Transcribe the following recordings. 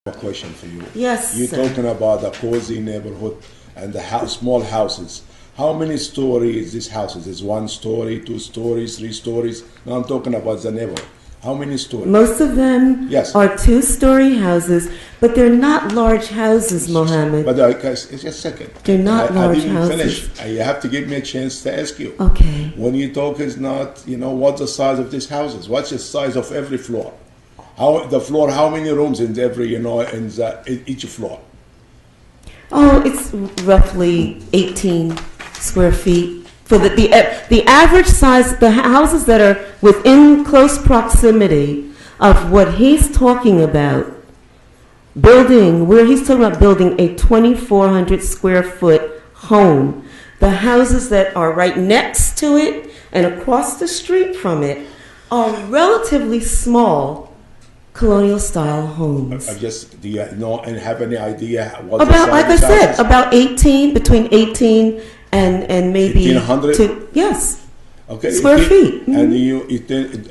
A question for you. Yes, You're sir. talking about a cozy neighborhood and the small houses. How many stories these houses? Is 1 story, 2 stories, 3 stories? Now I'm talking about the neighborhood. How many stories? Most of them Yes. are 2-story houses, but they're not large houses, Mohammed. But just a second. They're not large I didn't houses. finish. You have to give me a chance to ask you. Okay. When you talk is not, what's the size of these houses? What's the size of every floor? How many rooms in every, in each floor? Oh, it's roughly 18 square feet. For the average size, the houses that are within close proximity of what he's talking about, where he's talking about building a 2,400 square foot home. The houses that are right next to it and across the street from it are relatively small colonial style homes. Do you know and have any idea what About, the like I size of said, houses? about 18, between 18 and maybe 1,800? Yes. Okay, Square feet. And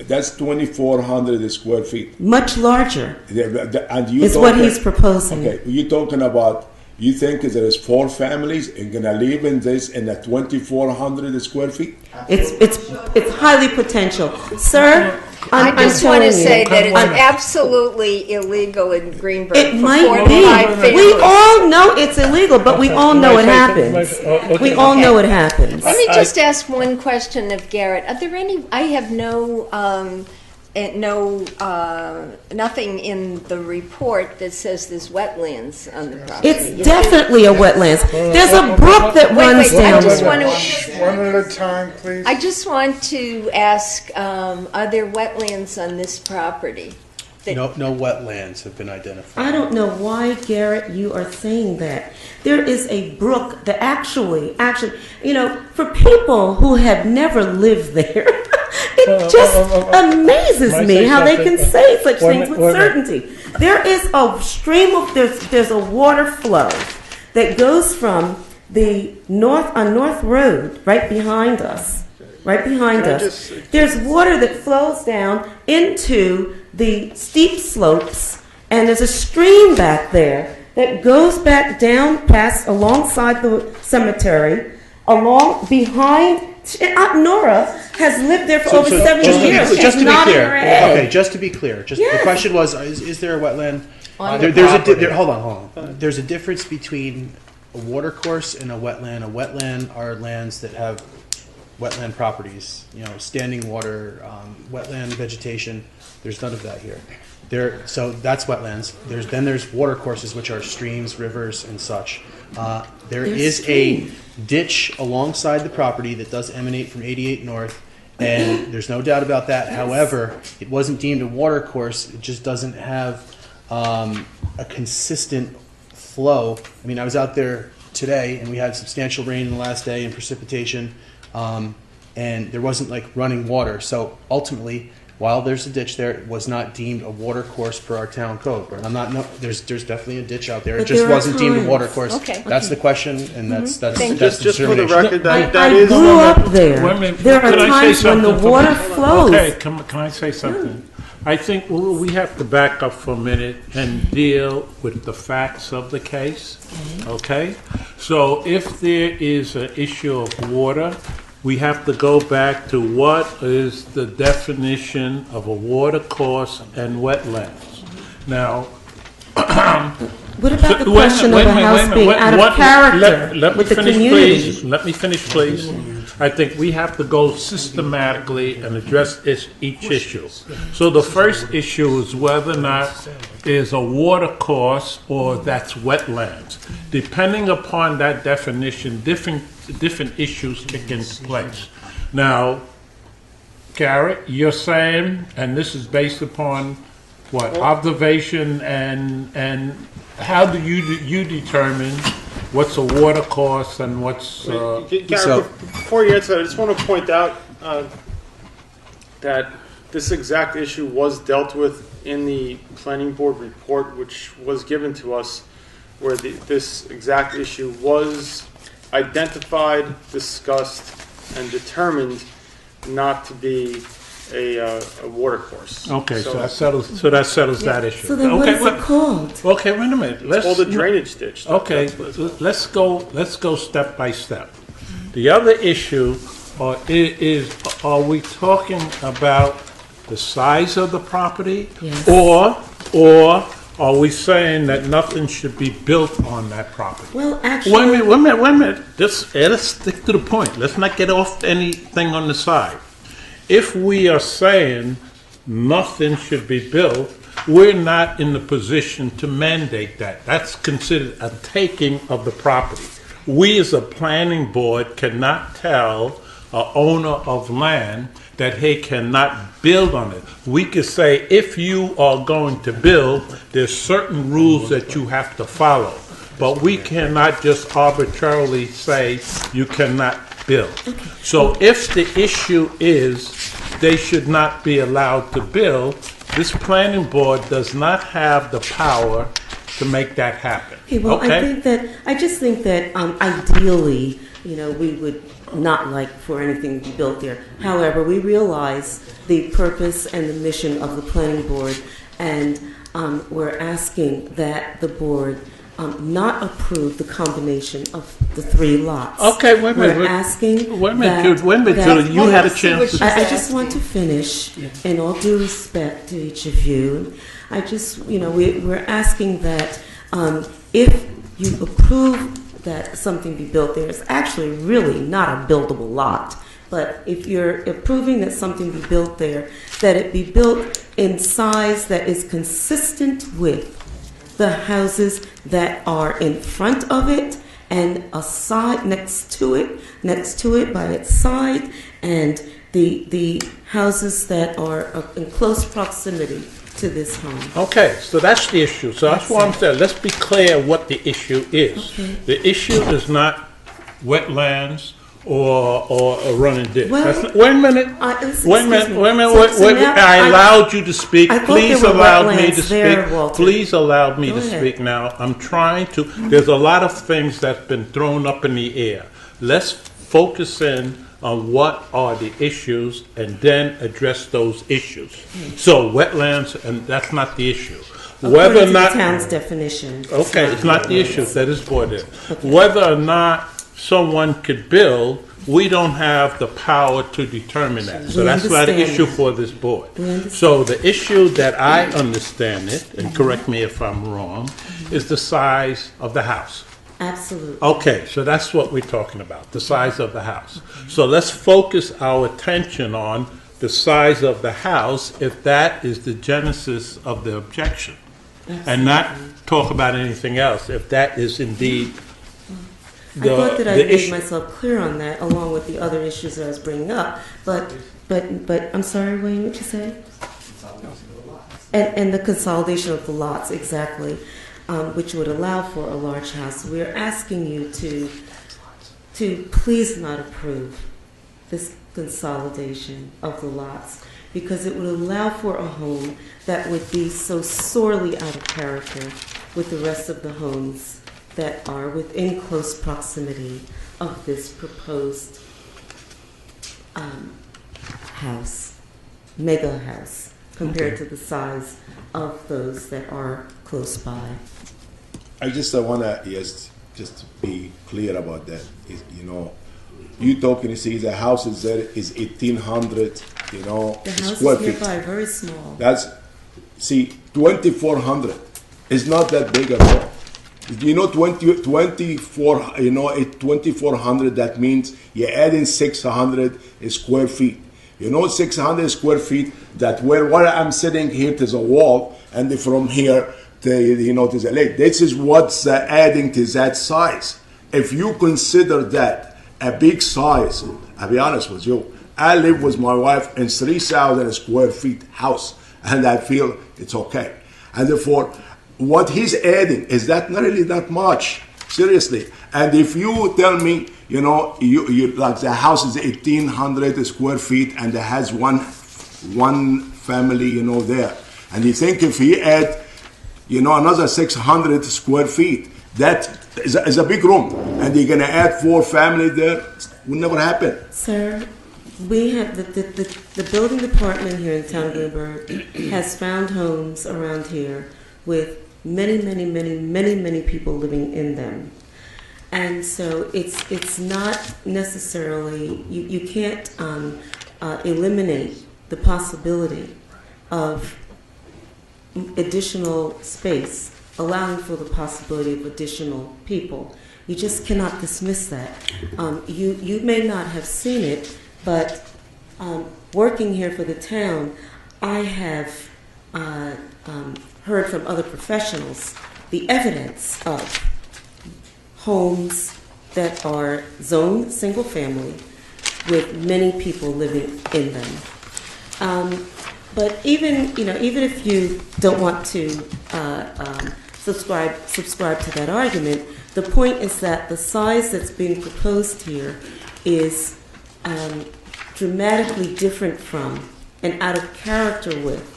that's 2,400 square feet. Much larger And you is what he's proposing. Okay, you're talking about, you think there is 4 families and gonna live in this in a 2,400 square feet? It's highly potential, sir. I just want to say that it's I'm- absolutely illegal in Greenberg It for might 4 to 5 be. families. We all know it's illegal, but we all know it happens. We all know it happens. Let me just ask one question of Garrett. Are there any? I have nothing in the report that says there's wetlands on the property. It's definitely a wetlands. There's a brook that runs I down just there. want to. One at a time, please. I just want to ask: are there wetlands on this property? No wetlands have been identified. I don't know why, Garrett, you are saying that. There is a brook that actually, for people who have never lived there, it just amazes me how they can say such things with certainty. There is a stream of, there's a water flow that goes from the North Road right behind us. There's water that flows down into the steep slopes, and there's a stream back there that goes back down alongside the cemetery, along behind. Nora has lived there for over 70 years. Just to be nodding clear. her head. Okay, just to be clear. Yes. The question was, is there a wetland? On the Hold on. There's a difference between a water course and a wetland. A wetland are lands that have wetland properties, standing water, wetland vegetation. There's none of that here. So that's wetlands. There's water courses, which are streams, rivers, and such. There is a ditch alongside the property that does emanate from 88 North, and there's no doubt about that. However, it wasn't deemed a water course. It just doesn't have a consistent flow. I mean, I was out there today, and we had substantial rain in the last day and precipitation, and there wasn't like running water. So ultimately, while there's a ditch there, it was not deemed a water course per our town code. There's definitely a ditch out there. But It just there are wasn't deemed a times- water course. Okay. That's the question, and that's Thank you. that's the Just for the determination. record, that I is. grew up there. Wait a minute. There are Could I say times when the something? water flows. Okay, can I say something? I think we have to back up for a minute and deal with the facts of the case. Okay? So if there is an issue of water, we have to go back to what is the definition of a water course and wetlands. Now, What about the question of a house being out of character let me with the finish, community? please. Let me finish, please. I think we have to go systematically and address each issue. So the first issue is whether or not is a water course or that's wetlands. Depending upon that definition, different issues take in place. Now, Garrett, you're saying, and this is based upon what, observation and how do you determine what's a water course and what's Garrett, before you answer that, I just want to point out that this exact issue was dealt with in the planning board report, which was given to us, where this exact issue was identified, discussed, and determined not to be a water course. Okay, so that settles that issue. So then what Okay, is it called? okay, wait a minute. It's called a drainage ditch. Okay, let's go step by step. The other issue are we talking about the size of the property? Yes. Or are we saying that nothing should be built on that property? Well, actually, Wait a minute. Let's stick to the point. Let's not get off anything on the side. If we are saying nothing should be built, we're not in the position to mandate that. That's considered a taking of the property. We as a planning board cannot tell an owner of land that he cannot build on it. We could say, if you are going to build, there's certain rules that you have to follow. But we cannot just arbitrarily say you cannot build. So if the issue is they should not be allowed to build, this planning board does not have the power to make that happen. okay, well, I just think that ideally, we would not like for anything to be built there. However, we realize the purpose and the mission of the planning board, and we're asking that the board not approve the combination of the 3 lots. Okay, wait a minute. We're asking Wait a minute, that- Judy. You had a chance to... I just want to finish, in all due respect to each of you. I just, we're asking that if you approve that something be built there, it's actually really not a buildable lot. But if you're approving that something be built there, that it be built in size that is consistent with the houses that are in front of it and a side next to it by its side, and the houses that are in close proximity to this home. Okay, so that's the issue. So that's what I'm saying. Let's be clear what the issue is. Okay. The issue is not wetlands or a running ditch. Well, Wait a minute. Wait a minute. So now I allowed you to speak. I thought Please there were allow me wetlands to there, speak. Walter. Please allow me Go to ahead. speak now. I'm trying to. There's a lot of things that's been thrown up in the air. Let's focus in on what are the issues and then address those issues. So wetlands, and that's not the issue. According to the town's definition. Okay, it's not the issue that is brought in. Whether or not someone could build, we don't have the power to determine that. So We that's not an understand issue that. for this board. We understand. So the issue that I understand it, and correct me if I'm wrong, is the size of the house. Absolutely. Okay, so that's what we're talking about, the size of the house. So let's focus our attention on the size of the house if that is the genesis of the objection. And not talk about anything else if that is indeed I thought that I the made issue. myself clear on that, along with the other issues that I was bringing up. But I'm sorry, Wayne, what you say? And the consolidation of the lots, exactly, which would allow for a large house. We're asking you to please not approve this consolidation of the lots, because it would allow for a home that would be so sorely out of character with the rest of the homes that are within close proximity of this proposed house, mega house, compared to the size of those that are close by. I just want to just be clear about that. You talking, you see, the house is there is 1,800, The house square is feet. nearby, very small. That's, see, 2,400 is not that big at all. 2,400, that means you're adding 600 square feet. 600 square feet, that where I'm sitting here, there's a wall, and from here, there's a lake. This is what's adding to that size. If you consider that a big size, I'll be honest with you, I live with my wife in 3,000 square feet house, and I feel it's okay. And therefore, what he's adding is that not really that much, seriously. And if you tell me, you like the house is 1,800 square feet and it has one family, there, and you think if he add, another 600 square feet, that is a big room, and you're gonna add 4 family there, will never happen. Sir, We have the building department here in the town of Greenberg has found homes around here with many people living in them, and so it's not necessarily you can't eliminate the possibility of additional space, allowing for the possibility of additional people. You just cannot dismiss that. You may not have seen it, but working here for the town, I have heard from other professionals the evidence of homes that are zoned single family with many people living in them. But even if you don't want to subscribe to that argument, the point is that the size that's being proposed here is dramatically different from and out of character with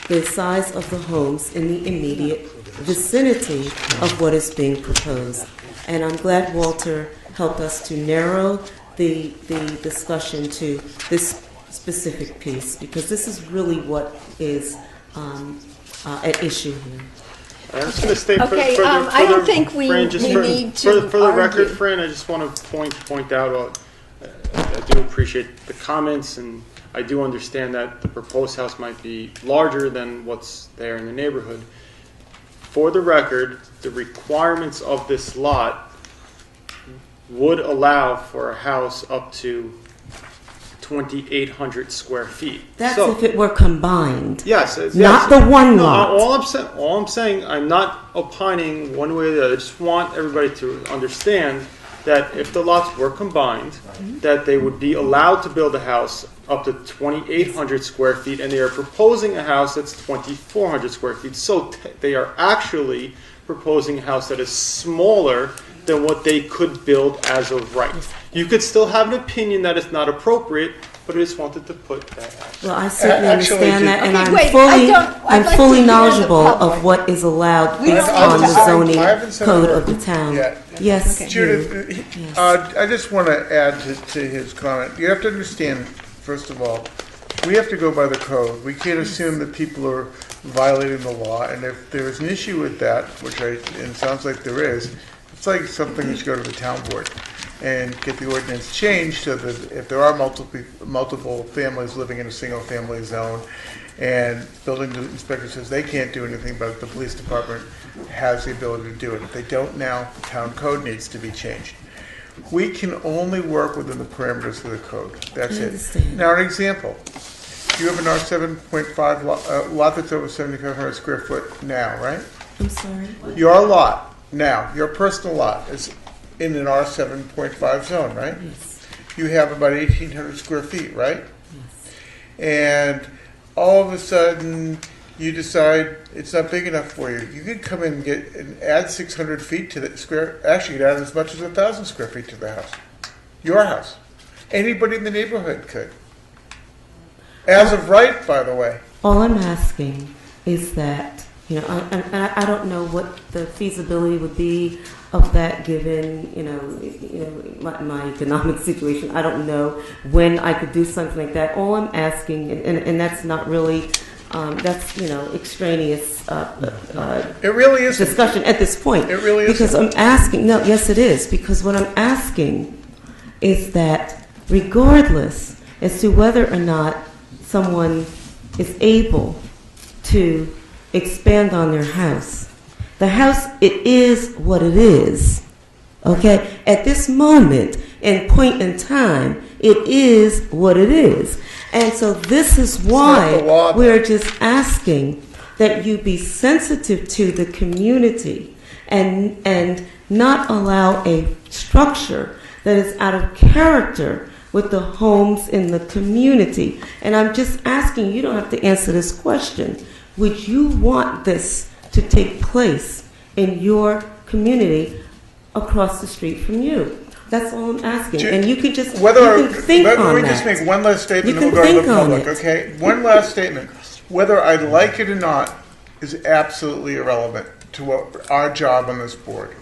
the size of the homes in the immediate vicinity of what is being proposed. And I'm glad Walter helped us to narrow the discussion to this specific piece, because this is really what is at issue here. I'm just going to state Okay, I don't think we need to for the record, argue. Fran, I just want to point out, I do appreciate the comments, and I do understand that the proposed house might be larger than what's there in the neighborhood. For the record, the requirements of this lot would allow for a house up to 2,800 square feet. That's So- if it were combined. Yes, Not the one No, lot. all I'm saying, I'm not opining one way or the other. I just want everybody to understand that if the lots were combined, that they would be allowed to build a house up to 2,800 square feet, and they are proposing a house that's 2,400 square feet. So they are actually proposing a house that is smaller than what they could build as of right. You could still have an opinion that it's not appropriate, but I just wanted to put that out. Well, I certainly Actually, understand that, and Okay, I'm wait, fully, I'd I'm like fully to hear the knowledgeable public. of what is allowed We based don't on the have to- zoning I haven't said a code word of the town. yet. Yes, Judith, Yes. I just want to add to his comment. You have to understand, first of all, we have to go by the code. We can't assume that people are violating the law, and if there's an issue with that, and it sounds like there is, it's like something that should go to the town board and get the ordinance changed so that if there are multiple families living in a single family zone and building inspector says they can't do anything, but the police department has the ability to do it. If they don't now, the town code needs to be changed. We can only work within the parameters of the code. That's I it. understand. Now, an example. You have an R7.5 lot that's over 7,500 square foot now, right? I'm sorry. Your lot now, your personal lot is in an R7.5 zone, right? Yes. You have about 1,800 square feet, right? Yes. And all of a sudden, you decide it's not big enough for you. You could come in and add 600 feet to the square. Actually, you could add as much as 1,000 square feet to the house. Your house. Anybody in the neighborhood could. As of right, by the way. All I'm asking is that, I don't know what the feasibility would be of that given, my economic situation. I don't know when I could do something like that. All I'm asking, and that's not really, that's, extraneous It really is. discussion at this point. It really Because isn't. I'm asking, no, yes it is, because what I'm asking is that regardless as to whether or not someone is able to expand on their house, the house, it is what it is, okay? At this moment and point in time, it is what it is. And so this is not the law, why we're just asking that you be sensitive to the community and not allow a structure that is out of character with the homes in the community. And I'm just asking, you don't have to answer this question. Would you want this to take place in your community across the street from you? That's all I'm asking. And you can just you can think let on me that. just make one last statement You and can we'll go to the think on public, it. okay? One last statement. Whether I like it or not is absolutely irrelevant to what our job on this board.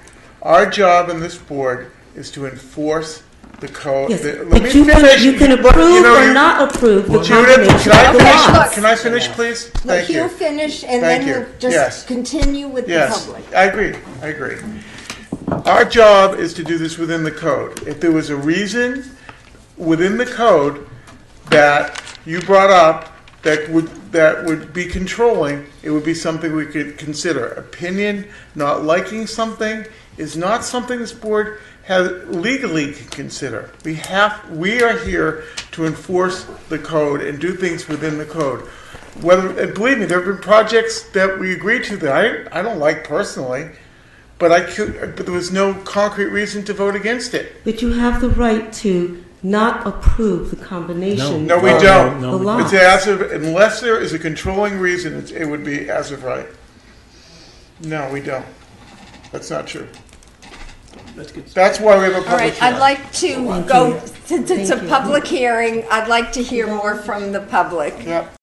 Our job on this board is to enforce the code. Yes, Let but me you finish. can But, approve you know, or you- not approve the Judith, combination can I of the finish? lots. Can I finish, please? Let Thank Hugh you. finish, and Thank then you. we'll Yes. just continue with the Yes, public. I agree. I agree. Our job is to do this within the code. If there was a reason within the code that you brought up that would be controlling, it would be something we could consider. Opinion, not liking something, is not something this board has legally can consider. We are here to enforce the code and do things within the code. And believe me, there have been projects that we agreed to that I don't like personally, but there was no concrete reason to vote against it. But you have the right to not approve the combination. No, we of don't. The lots. It's as of, unless there is a controlling reason, it would be as of right. No, we don't. That's not true. That's why we have a All public right, hearing. I'd like to Thank go, you. since it's a Thank you. public hearing, I'd like to hear more from the public. Yep.